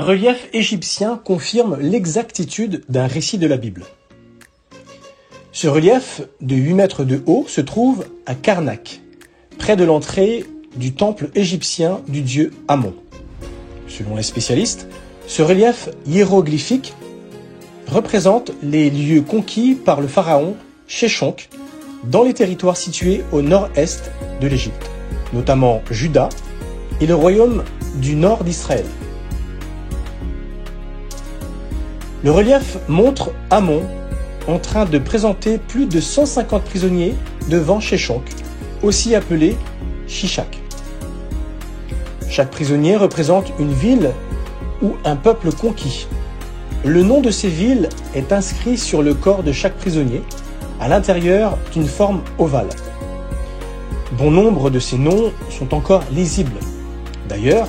relief égyptien confirme l'exactitude d'un récit de la Bible. Ce relief de 8 mètres de haut se trouve à Karnak, près de l'entrée du temple égyptien du dieu Amon. Selon les spécialistes, ce relief hiéroglyphique représente les lieux conquis par le pharaon Sheshonq dans les territoires situés au nord-est de l'Égypte, notamment Juda et le royaume du nord d'Israël. Le relief montre Amon en train de présenter plus de 150 prisonniers devant Sheshonq, aussi appelé Shishak. Chaque prisonnier représente une ville ou un peuple conquis. Le nom de ces villes est inscrit sur le corps de chaque prisonnier, à l'intérieur d'une forme ovale. Bon nombre de ces noms sont encore lisibles. D'ailleurs,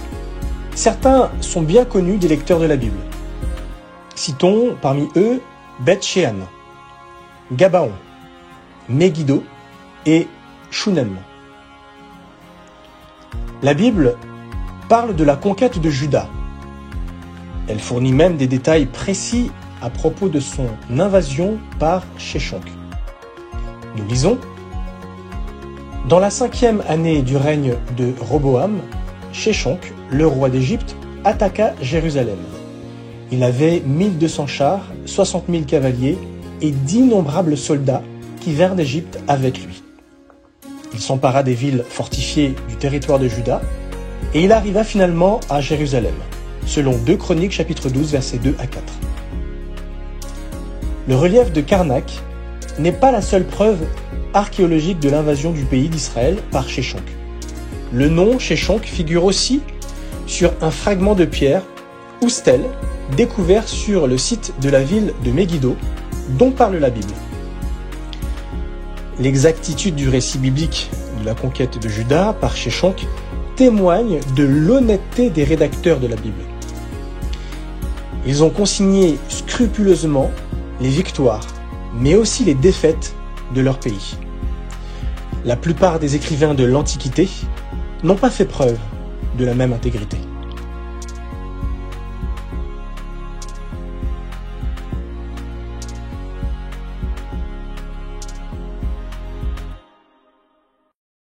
certains sont bien connus des lecteurs de la Bible. Citons parmi eux Beth-Shean, Gabaon, Megiddo et Shunem. La Bible parle de la conquête de Juda. Elle fournit même des détails précis à propos de son invasion par Sheshonq. Nous lisons: dans la 5e année du règne de Roboam, Sheshonq, le roi d'Égypte, attaqua Jérusalem. Il avait 1200 chars, 60 000 cavaliers et d'innombrables soldats qui vinrent d'Égypte avec lui. Il s'empara des villes fortifiées du territoire de Juda et il arriva finalement à Jérusalem, selon 2 Chroniques chapitre 12 versets 2 à 4. Le relief de Karnak n'est pas la seule preuve archéologique de l'invasion du pays d'Israël par Sheshonq. Le nom Sheshonq figure aussi sur un fragment de pierre ou stèle découvert sur le site de la ville de Megiddo dont parle la Bible. L'exactitude du récit biblique de la conquête de Juda par Sheshonq témoigne de l'honnêteté des rédacteurs de la Bible. Ils ont consigné scrupuleusement les victoires, mais aussi les défaites de leur pays. La plupart des écrivains de l'Antiquité n'ont pas fait preuve de la même intégrité.